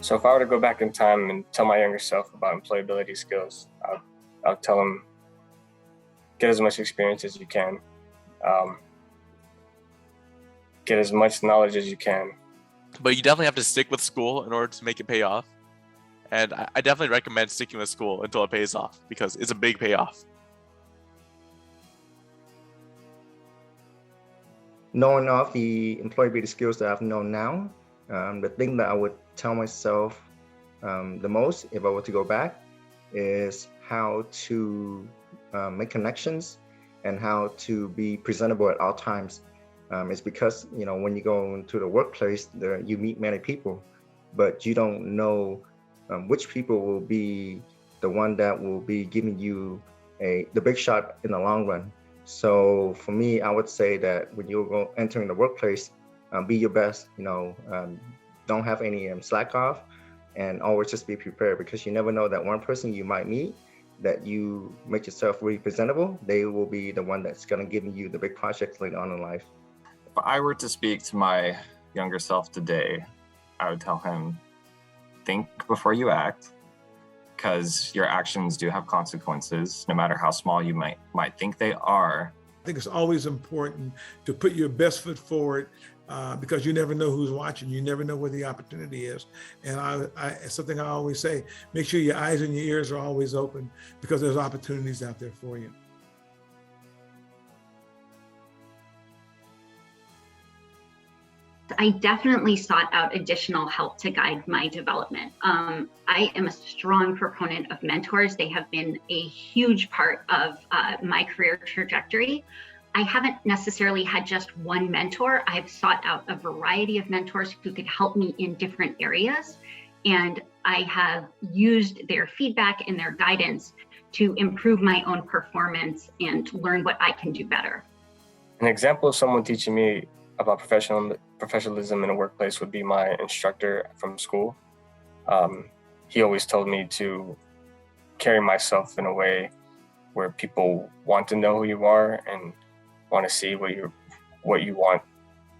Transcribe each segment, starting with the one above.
So if I were to go back in time and tell my younger self about employability skills, I'll tell him, get as much experience as you can, get as much knowledge as you can. But you definitely have to stick with school in order to make it pay off. And I definitely recommend sticking with school until it pays off, because it's a big payoff. Knowing of the employability skills that I've known now, the thing that I would tell myself the most if I were to go back is how to make connections and how to be presentable at all times. It's because, when you go into the workplace, you meet many people, but you don't know which people will be the one that will be giving you the big shot in the long run. So for me, I would say that when you're entering the workplace, be your best, don't have any slack off, and always just be prepared, because you never know that one person you might meet that you make yourself really presentable, they will be the one that's going to give you the big projects later on in life. If I were to speak to my younger self today, I would tell him, think before you act, because your actions do have consequences, no matter how small you might think they are. I think it's always important to put your best foot forward, because you never know who's watching. You never know where the opportunity is. And it's something I always say, make sure your eyes and your ears are always open, because there's opportunities out there for you. I definitely sought out additional help to guide my development. I am a strong proponent of mentors. They have been a huge part of my career trajectory. I haven't necessarily had just one mentor. I've sought out a variety of mentors who could help me in different areas. And I have used their feedback and their guidance to improve my own performance and learn what I can do better. An example of someone teaching me about professionalism in a workplace would be my instructor from school. He always told me to carry myself in a way where people want to know who you are and want to see what you want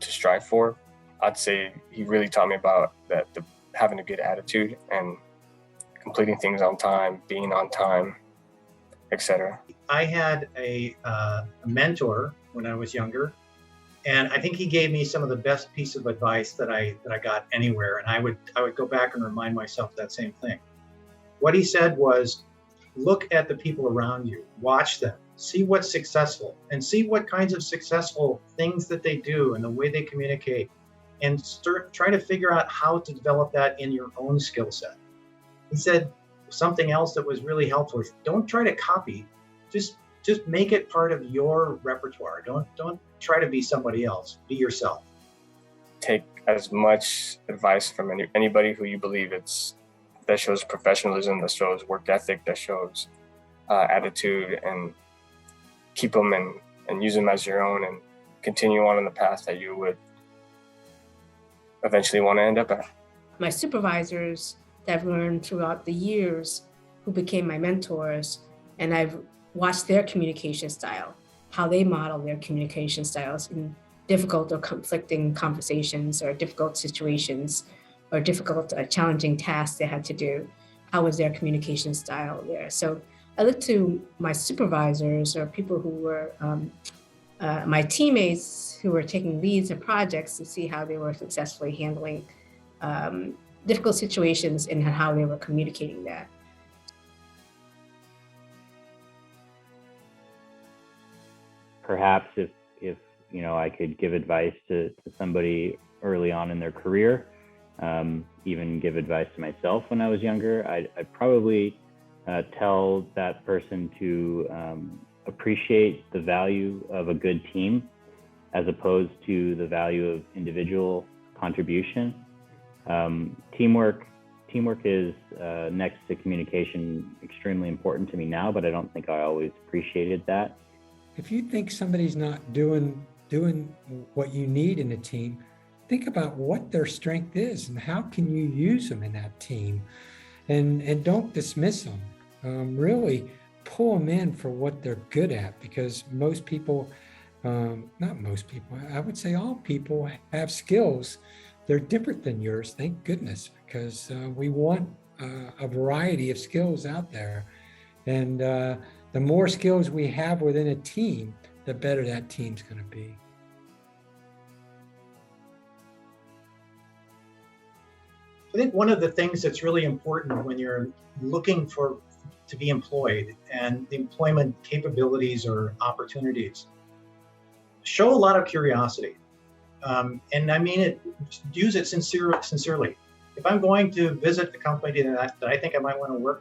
to strive for. I'd say he really taught me about that, having a good attitude and completing things on time, being on time, etc. I had a mentor when I was younger, and I think he gave me some of the best piece of advice that I got anywhere. And I would go back and remind myself that same thing. What he said was, look at the people around you, watch them, see what's successful, and see what kinds of successful things that they do and the way they communicate, and try to figure out how to develop that in your own skill set. He said something else that was really helpful is, don't try to copy, just make it part of your repertoire. Don't try to be somebody else, be yourself. Take as much advice from anybody who you believe that shows professionalism, that shows work ethic, that shows attitude, and keep them and use them as your own, and continue on the path that you would eventually want to end up at. My supervisors that I've learned throughout the years, who became my mentors, and I've watched their communication style, how they model their communication styles in difficult or conflicting conversations or difficult situations or difficult, challenging tasks they had to do. How was their communication style there? So I look to my supervisors or people who were my teammates who were taking leads in projects to see how they were successfully handling difficult situations and how they were communicating that. Perhaps if I could give advice to somebody early on in their career, even give advice to myself when I was younger, I'd probably tell that person to appreciate the value of a good team as opposed to the value of individual contribution. Teamwork is next to communication extremely important to me now, but I don't think I always appreciated that. If you think somebody's not doing what you need in a team, think about what their strength is and how can you use them in that team, and don't dismiss them. Really pull them in for what they're good at, because not most people, I would say all people have skills they're different than yours, thank goodness, because we want a variety of skills out there. And the more skills we have within a team, the better that team's going to be. I think one of the things that's really important when you're looking to be employed and the employment capabilities or opportunities, show a lot of curiosity. And I mean it, use it sincerely. If I'm going to visit a company that I think I might want to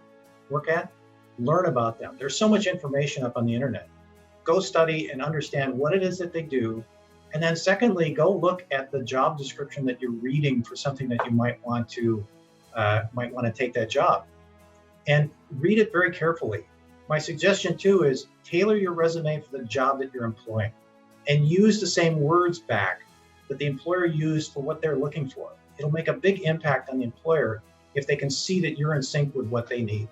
work at, learn about them. There's so much information up on the internet. Go study and understand what it is that they do. And then secondly, go look at the job description that you're reading for something that you might want to take that job. And read it very carefully. My suggestion too is tailor your resume for the job that you're employing and use the same words back that the employer used for what they're looking for. It'll make a big impact on the employer if they can see that you're in sync with what they need.